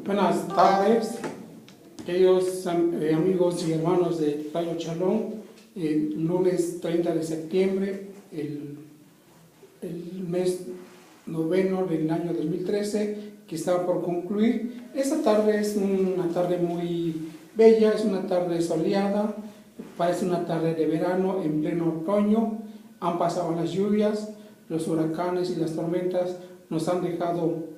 Buenas tardes, queridos amigos y hermanos de Radio Chalón. Lunes 30 de septiembre, el mes noveno del año 2013, que está por concluir. Esta tarde es una tarde muy bella, es una tarde soleada, parece una tarde de verano en pleno otoño. Han pasado las lluvias, los huracanes y las tormentas nos han dejado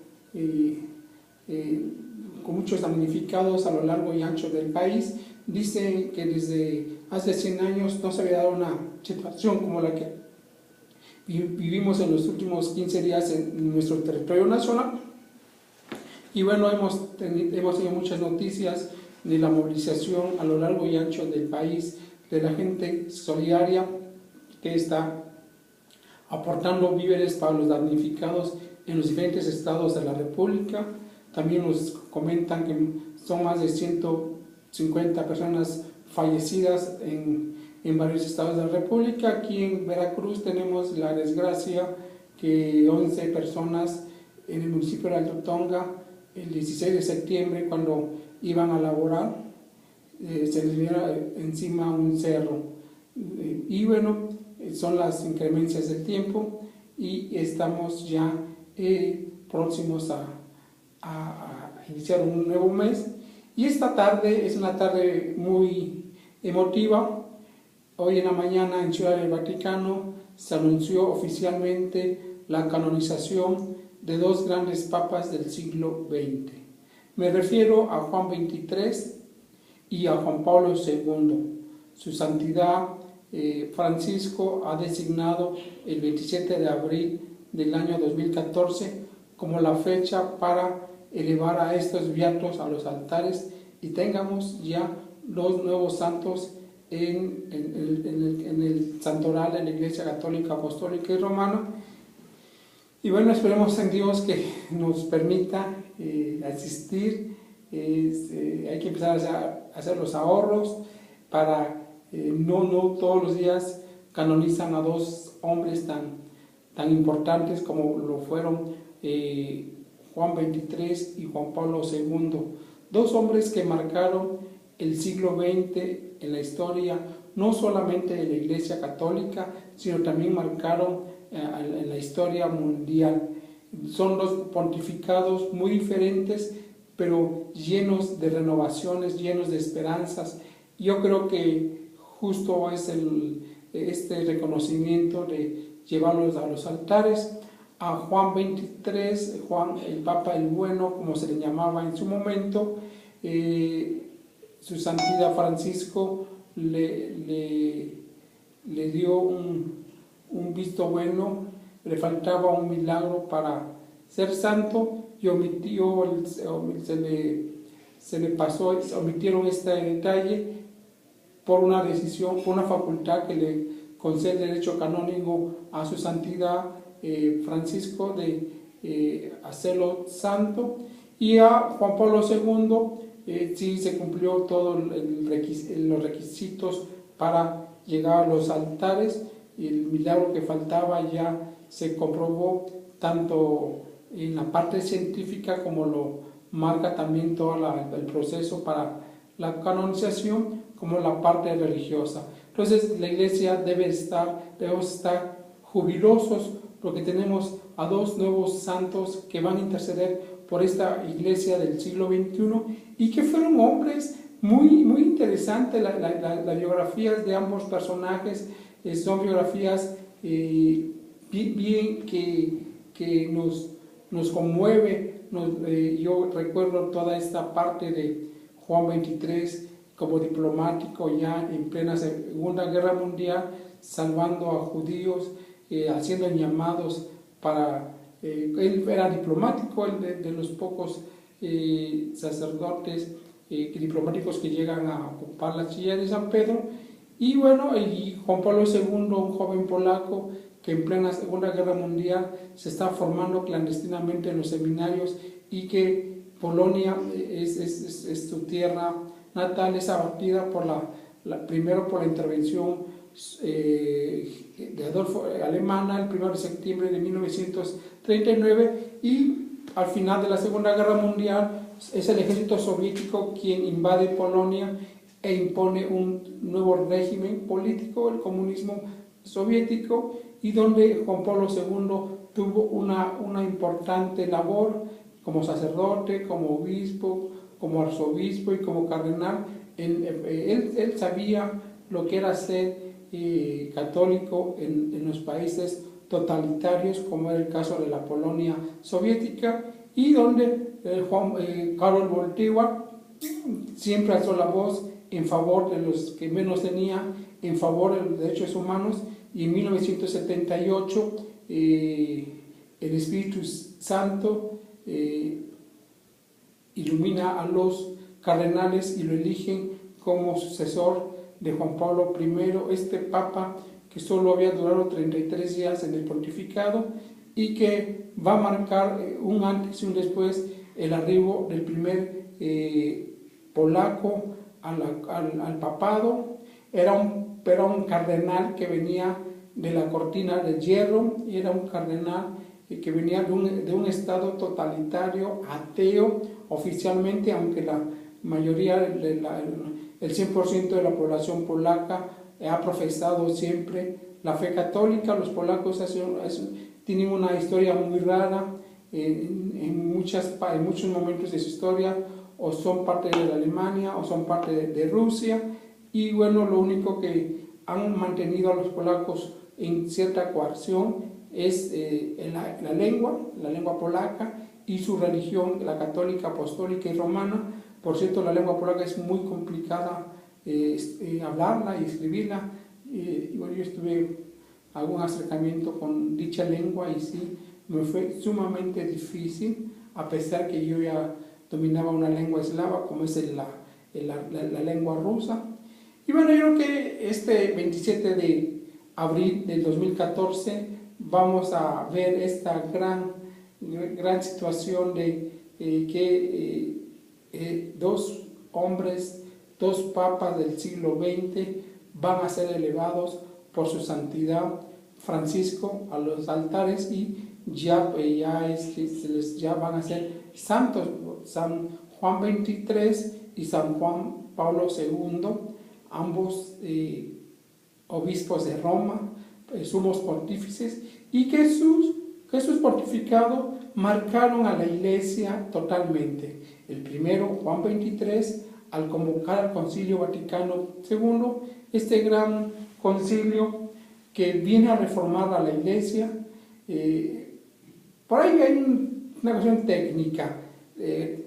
con muchos damnificados a lo largo y ancho del país. Dicen que desde hace 100 años no se había dado una situación como la que vivimos en los últimos 15 días en nuestro territorio nacional. Y bueno, hemos tenido muchas noticias de la movilización a lo largo y ancho del país, de la gente solidaria que está aportando víveres para los damnificados en los diferentes estados de la República. También nos comentan que son más de 150 personas fallecidas en varios estados de la República. Aquí en Veracruz tenemos la desgracia que 11 personas en el municipio de Alto Tonga, el 16 de septiembre, cuando iban a laborar, se les vino encima un cerro. Y bueno, son las inclemencias del tiempo y estamos ya próximos a iniciar un nuevo mes. Y esta tarde es una tarde muy emotiva. Hoy en la mañana en Ciudad del Vaticano se anunció oficialmente la canonización de dos grandes papas del siglo XX. Me refiero a Juan XXIII y a Juan Pablo II. Su santidad Francisco ha designado el 27 de abril del año 2014 como la fecha para elevar a estos beatos a los altares y tengamos ya dos nuevos santos en el santoral de la Iglesia Católica, Apostólica y Romana. Y bueno, esperemos en Dios que nos permita asistir. Hay que empezar a hacer los ahorros para no todos los días canonizan a dos hombres tan importantes como lo fueron Juan XXIII y Juan Pablo II, dos hombres que marcaron el siglo XX en la historia, no solamente de la Iglesia Católica, sino también marcaron en la historia mundial. Son dos pontificados muy diferentes, pero llenos de renovaciones, llenos de esperanzas. Yo creo que justo es este reconocimiento de llevarlos a los altares. A Juan XXIII, Juan el Papa el Bueno, como se le llamaba en su momento, su santidad Francisco le dio un visto bueno, le faltaba un milagro para ser santo y omitieron este detalle por una decisión, por una facultad que le concede derecho canónico a su santidad Francisco de hacerlo santo. Y a Juan Pablo II sí se cumplió todos los requisitos para llegar a los altares, y el milagro que faltaba ya se comprobó tanto en la parte científica como lo marca también todo el proceso para la canonización, como la parte religiosa. Entonces la Iglesia debemos estar jubilosos porque tenemos a dos nuevos santos que van a interceder por esta Iglesia del siglo XXI y que fueron hombres muy interesantes. Las biografías de ambos personajes son biografías bien que nos conmueve. Yo recuerdo toda esta parte de Juan XXIII como diplomático ya en plena Segunda Guerra Mundial, salvando a judíos, haciendo llamados para... él era diplomático, él de los pocos sacerdotes diplomáticos que llegan a ocupar la silla de San Pedro. Y bueno, y Juan Pablo II, un joven polaco que en plena Segunda Guerra Mundial se está formando clandestinamente en los seminarios, y que Polonia es su tierra natal, es abatida primero por la intervención de Adolfo alemana el 1 de septiembre de 1939, y al final de la Segunda Guerra Mundial es el ejército soviético quien invade Polonia e impone un nuevo régimen político, el comunismo soviético, y donde Juan Pablo II tuvo una importante labor como sacerdote, como obispo, como arzobispo y como cardenal. Él sabía lo que era ser católico en los países totalitarios, como era el caso de la Polonia soviética, y donde Karol Wojtyła siempre alzó la voz en favor de los que menos tenían, en favor de los derechos humanos, y en 1978 el Espíritu Santo ilumina a los cardenales y lo eligen como sucesor de Juan Pablo I, este papa que solo había durado 33 días en el pontificado y que va a marcar un antes y un después el arribo del primer polaco al papado. Era un cardenal que venía de la cortina de hierro, y era un cardenal que venía de un estado totalitario, ateo oficialmente, aunque la mayoría, el 100% de la población polaca ha profesado siempre la fe católica. Los polacos tienen una historia muy rara, en muchos momentos de su historia, o son parte de la Alemania o son parte de Rusia, y bueno, lo único que han mantenido a los polacos en cierta coerción es la lengua polaca y su religión, la católica, apostólica y romana. Por cierto, la lengua polaca es muy complicada hablarla y escribirla. Bueno, yo tuve algún acercamiento con dicha lengua y sí, me fue sumamente difícil, a pesar que yo ya dominaba una lengua eslava, como es la lengua rusa. Y bueno, yo creo que este 27 de abril del 2014 vamos a ver esta gran situación de que dos hombres, dos papas del siglo XX van a ser elevados por su santidad Francisco a los altares, y ya van a ser santos, San Juan XXIII y San Juan Pablo II, ambos obispos de Roma, sumos pontífices, y que sus pontificados marcaron a la Iglesia totalmente. El primero, Juan XXIII, al convocar al Concilio Vaticano II, este gran concilio que viene a reformar a la Iglesia. Por ahí hay una cuestión técnica.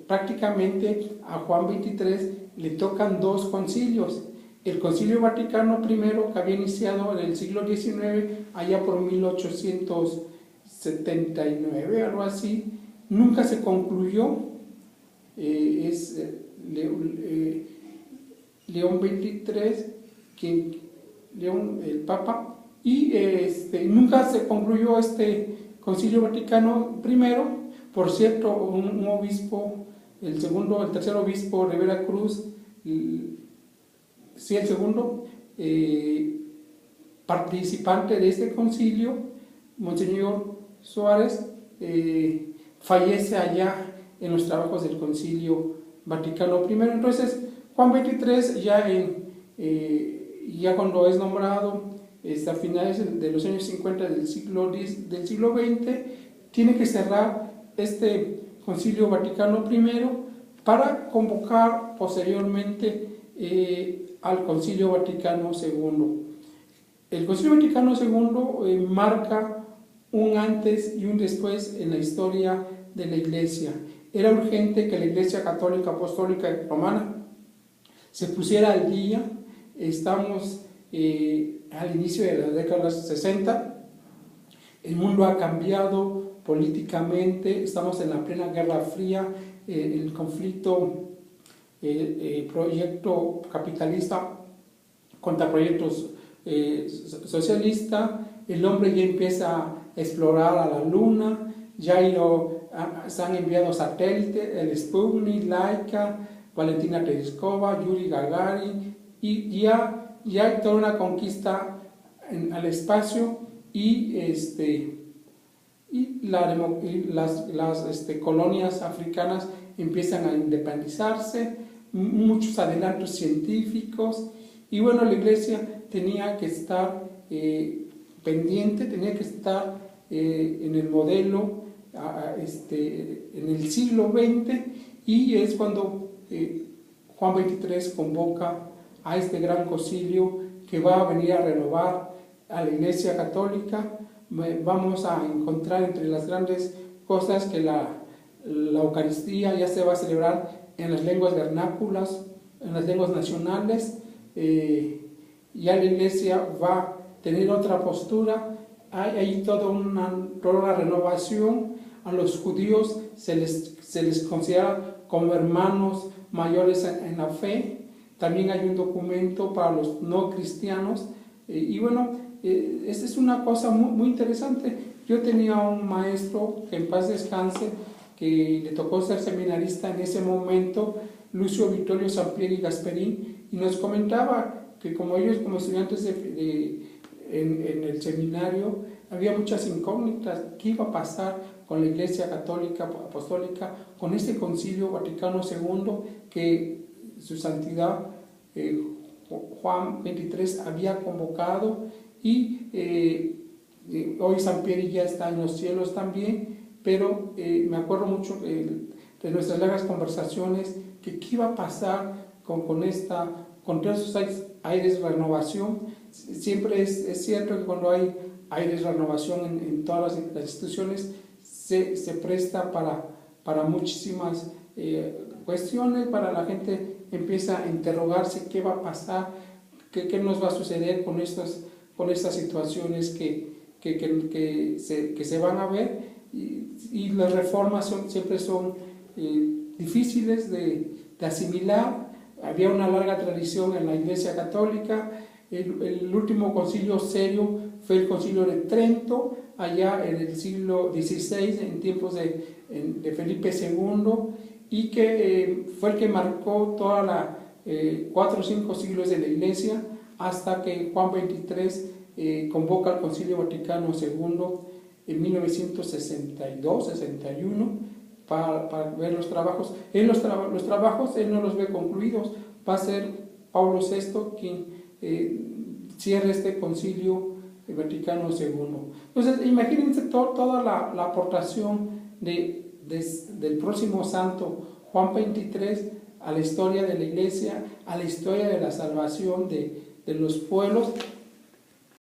Prácticamente a Juan XXIII le tocan dos concilios. El Concilio Vaticano I, que había iniciado en el siglo XIX, allá por 1879, algo así, nunca se concluyó. León XXIII, el Papa, y nunca se concluyó este Concilio Vaticano I. Por cierto, un obispo, el tercer obispo de Veracruz, el segundo participante de este concilio, Monseñor Suárez, fallece allá en los trabajos del Concilio Vaticano I. Entonces, Juan XXIII ya cuando es nombrado a finales de los años 50 del siglo XX, tiene que cerrar este Concilio Vaticano I para convocar posteriormente al Concilio Vaticano II. El Concilio Vaticano II marca un antes y un después en la historia de la Iglesia. Era urgente que la Iglesia Católica, Apostólica y Romana se pusiera al día. Estamos al inicio de las décadas 60, el mundo ha cambiado políticamente, estamos en la plena Guerra Fría, el conflicto, proyecto capitalista contra proyectos socialista. El hombre ya empieza a explorar a la luna, ya se han enviado satélites, el Sputnik, Laika, Valentina Tereskova, Yuri Gagarin, y ya hay toda una conquista al espacio, y y las colonias africanas empiezan a independizarse, muchos adelantos científicos, y bueno, la iglesia tenía que estar pendiente, tenía que estar en el modelo en el siglo XX, y es cuando Juan XXIII convoca a este gran concilio que va a venir a renovar a la Iglesia Católica. Vamos a encontrar entre las grandes cosas que la Eucaristía ya se va a celebrar en las lenguas vernáculas, en las lenguas nacionales. Ya la Iglesia va a tener otra postura. Hay toda una renovación. A los judíos se les considera como hermanos mayores en la fe. También hay un documento para los no cristianos. Y bueno, esta es una cosa muy, muy interesante. Yo tenía un maestro, que en paz descanse, que le tocó ser seminarista en ese momento, Lucio Vittorio Sampieri Gasperín, y nos comentaba que como ellos, como estudiantes en el seminario, había muchas incógnitas. ¿Qué iba a pasar con la Iglesia Católica Apostólica, con este Concilio Vaticano II que su santidad Juan XXIII había convocado? Y hoy Sampieri ya está en los cielos también, pero me acuerdo mucho de nuestras largas conversaciones, que qué iba a pasar con todos esos aires de renovación. Siempre es cierto que cuando hay aires de renovación en todas las instituciones, se presta para muchísimas cuestiones, para la gente empieza a interrogarse qué va a pasar, qué nos va a suceder con estas situaciones que se van a ver, y las reformas siempre son difíciles de asimilar. Había una larga tradición en la Iglesia Católica. El último concilio serio fue el Concilio de Trento, allá en el siglo XVI, en tiempos de Felipe II, y que fue el que marcó toda 4 o 5 siglos de la Iglesia, hasta que Juan XXIII convoca al Concilio Vaticano II en 1962-61 para ver los trabajos. Los trabajos él no los ve concluidos. Va a ser Pablo VI quien cierre este Concilio Vaticano II. Entonces, imagínense toda la aportación del próximo santo Juan XXIII a la historia de la Iglesia, a la historia de la salvación de los pueblos.